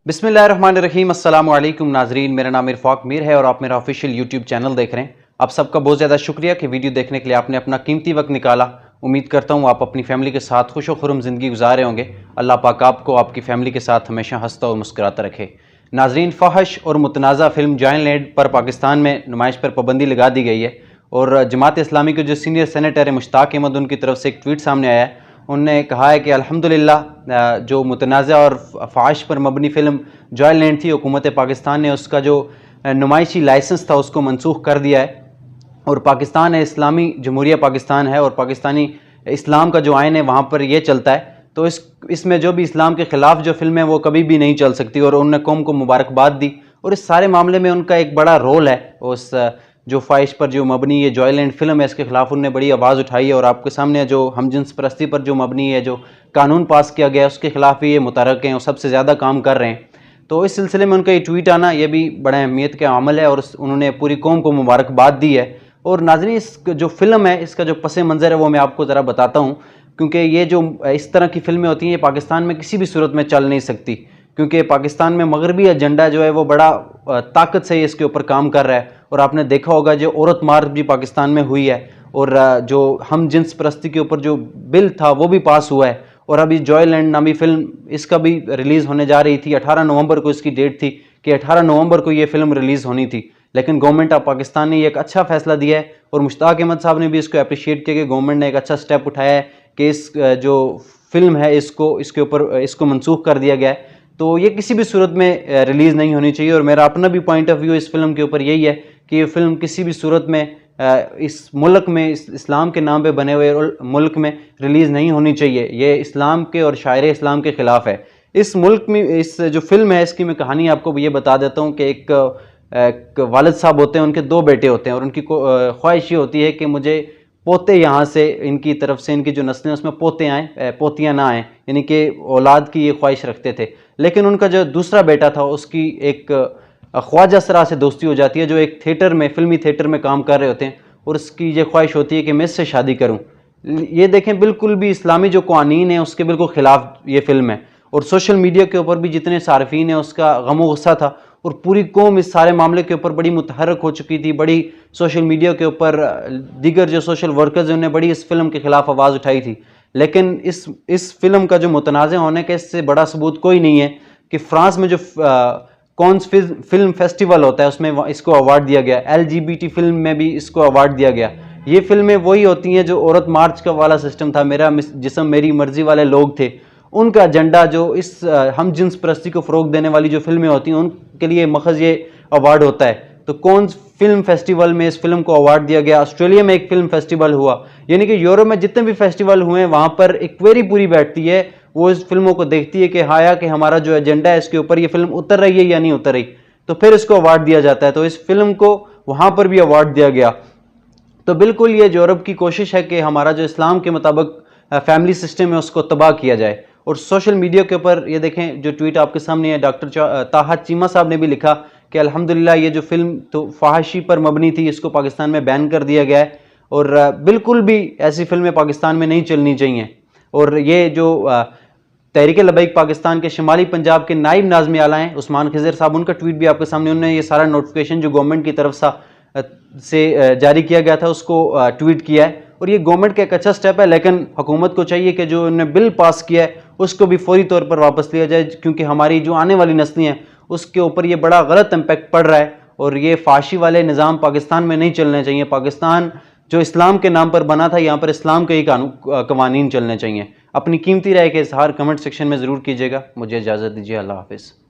बिस्मिल्लाहिर्रहमानिर्रहीम अस्सलाम वालेकुम नाजरीन, मेरा नाम इरफाक मीर है और आप मेरा ऑफिशियल यूट्यूब चैनल देख रहे हैं। आप सबका बहुत ज़्यादा शुक्रिया कि वीडियो देखने के लिए आपने अपना कीमती वक्त निकाला। उम्मीद करता हूँ आप अपनी फैमिली के साथ खुश व खुर्रम ज़िंदगी गुजारे होंगे। अल्लाह पाक आपको आपकी फैमिली के साथ हमेशा हंसता और मुस्कुराता रखे। नाजरीन, फ़हश और मुतनाज़ा फ़िल्म जॉइन लैंड पर पाकिस्तान में नुमाइश पर पाबंदी लगा दी गई है और जमात इस्लामी के जो सीनियर सेनेटर है मुश्ताक अहमद, उनकी तरफ से एक ट्वीट सामने आया है। उन्होंने कहा है कि अल्हम्दुलिल्लाह जो मुतनाज़ा और फ़ाहिश पर मबनी फ़िल्म जॉइन लैंड थी, हुकूमत पाकिस्तान ने उसका जो नुमाइशी लाइसेंस था उसको मनसूख कर दिया है और पाकिस्तान है इस्लामी जमहूरिया पाकिस्तान है और पाकिस्तानी इस्लाम का जो आइन है वहाँ पर ये चलता है। तो इसमें जो भी इस्लाम के ख़िलाफ़ जो फिल्म है वो कभी भी नहीं चल सकती और उन्होंने कौम को मुबारकबाद दी और इस सारे मामले में उनका एक बड़ा रोल है। उस जो फ़ाहिश पर जो मबनी ये जॉइन लैंड फ़िल्म है इसके ख़िलाफ़ उन्होंने बड़ी आवाज़ उठाई है और आपके सामने जो हमजिन्स परस्ती पर जो मबनी है जो कानून पास किया गया है उसके ख़िलाफ़ भी ये मुतहर्रिक हैं और सबसे ज़्यादा काम कर रहे हैं। तो इस सिलसिले में उनका ये ट्वीट आना ये भी बड़ा अहमियत का अमल है और उन्होंने पूरी कौम को मुबारकबाद दी है। और नाज़रीन, इस जो फ़िल्म है इसका जो पस मंज़र है वो मैं आपको ज़रा बताता हूँ, क्योंकि ये जो इस तरह की फ़िल्में होती हैं ये पाकिस्तान में किसी भी सूरत में चल नहीं सकती, क्योंकि पाकिस्तान में मगरबी एजेंडा जो है वो बड़ा ताकत से इसके ऊपर काम कर रहा है। और आपने देखा होगा जो औरत मार्च भी पाकिस्तान में हुई है और जो हम जिन्स परस्ती के ऊपर जो बिल था वो भी पास हुआ है और अभी जॉइन लैंड नामी फ़िल्म इसका भी रिलीज़ होने जा रही थी। 18 नवंबर को इसकी डेट थी कि 18 नवंबर को ये फ़िल्म रिलीज़ होनी थी, लेकिन गवर्नमेंट ऑफ पाकिस्तान ने एक अच्छा फ़ैसला दिया है और मुश्ताक अहमद साहब ने भी इसको अप्रिशिएट किया कि गवर्नमेंट ने एक अच्छा स्टेप उठाया है कि इस जो फिल्म है इसके ऊपर इसको मनसूख कर दिया गया है। तो ये किसी भी सूरत में रिलीज़ नहीं होनी चाहिए और मेरा अपना भी पॉइंट ऑफ व्यू इस फिल्म के ऊपर यही है कि ये फ़िल्म किसी भी सूरत में इस मुल्क में इस्लाम के नाम पे बने हुए मुल्क में रिलीज़ नहीं होनी चाहिए। ये इस्लाम के और शायर इस्लाम के ख़िलाफ़ है। इस मुल्क में इस जो फिल्म है इसकी मैं कहानी आपको ये बता देता हूँ कि एक वालिद साहब होते हैं, उनके 2 बेटे होते हैं और उनकी ख्वाहिश ये होती है कि मुझे पोते यहाँ से इनकी तरफ से इनकी जो नस्लें उसमें पोते आएँ, पोतियाँ ना आएँ, यानी कि औलाद की ये ख्वाहिश रखते थे। लेकिन उनका जो दूसरा बेटा था उसकी एक ख्वाजा सरा से दोस्ती हो जाती है जो एक थिएटर में फिल्मी थिएटर में काम कर रहे होते हैं और उसकी ये ख्वाहिश होती है कि मैं इससे शादी करूं। ये देखें, बिल्कुल भी इस्लामी जो कानून है उसके बिल्कुल ख़िलाफ़ ये फ़िल्म है और सोशल मीडिया के ऊपर भी जितने सार्फिन हैं उसका गम गुस्सा था और पूरी कौम इस सारे मामले के ऊपर बड़ी मुतहर्रिक हो चुकी थी। बड़ी सोशल मीडिया के ऊपर दीगर जो सोशल वर्कर्स हैं उन्होंने बड़ी इस फिल्म के ख़िलाफ़ आवाज़ उठाई थी। लेकिन इस फिल्म का जो मुतनाज़ होने का इससे बड़ा सबूत कोई नहीं है कि फ्रांस में जो कौन फिल्म फेस्टिवल होता है उसमें इसको अवार्ड दिया गया, LGBT फिल्म में भी इसको अवार्ड दिया गया। ये फिल्में वही होती हैं जो औरत मार्च का वाला सिस्टम था, मेरा जिस्म मेरी मर्ज़ी वाले लोग थे, उनका एजेंडा जो इस हम जिन्स परस्ती को फ़रोग देने वाली जो फिल्में होती हैं उनके लिए मखज़ ये अवार्ड होता है। तो कौन फिल्म फेस्टिवल में इस फिल्म को अवार्ड दिया गया? ऑस्ट्रेलिया में एक फिल्म फेस्टिवल हुआ, यानी कि यूरोप में जितने भी फेस्टिवल हुए हैं वहाँ पर एक क्वेरी पूरी बैठती है, वो इस फिल्मों को देखती है कि हाया कि हमारा जो एजेंडा है इसके ऊपर ये फिल्म उतर रही है या नहीं उतर रही, तो फिर इसको अवार्ड दिया जाता है। तो इस फिल्म को वहाँ पर भी अवार्ड दिया गया। तो बिल्कुल ये यूरोप की कोशिश है कि हमारा जो इस्लाम के मुताबिक फैमिली सिस्टम है उसको तबाह किया जाए। और सोशल मीडिया के ऊपर ये देखें जो ट्वीट आपके सामने है, डॉक्टर ताहा चीमा साहब ने भी लिखा कि अल्हम्दुलिल्लाह ये जो फिल्म तो फ़ाहिशी पर मबनी थी इसको पाकिस्तान में बैन कर दिया गया है और बिल्कुल भी ऐसी फिल्में पाकिस्तान में नहीं चलनी चाहिए। और ये जो तहरीक लबैक पाकिस्तान के शिमाली पंजाब के नायब नाज़िम आला हैं उस्मान खिज़र साहब, उनका ट्वीट भी आपके सामने, उन्होंने ये सारा नोटिफिकेशन जो गवर्नमेंट की तरफ से जारी किया गया था उसको ट्वीट किया है और ये गवर्नमेंट का एक अच्छा स्टेप है। लेकिन हुकूमत को चाहिए कि जो उन्होंने बिल पास किया है उसको भी फौरी तौर पर वापस लिया जाए, क्योंकि हमारी जो आने वाली नस्लें हैं उसके ऊपर ये बड़ा गलत इम्पैक्ट पड़ रहा है और ये फाशी वाले निज़ाम पाकिस्तान में नहीं चलने चाहिए। पाकिस्तान जो इस्लाम के नाम पर बना था, यहाँ पर इस्लाम के ही कवानीन चलने चाहिए। अपनी कीमती राय के इज़हार कमेंट सेक्शन में ज़रूर कीजिएगा। मुझे इजाज़त दीजिए। अल्लाह हाफ़िज़।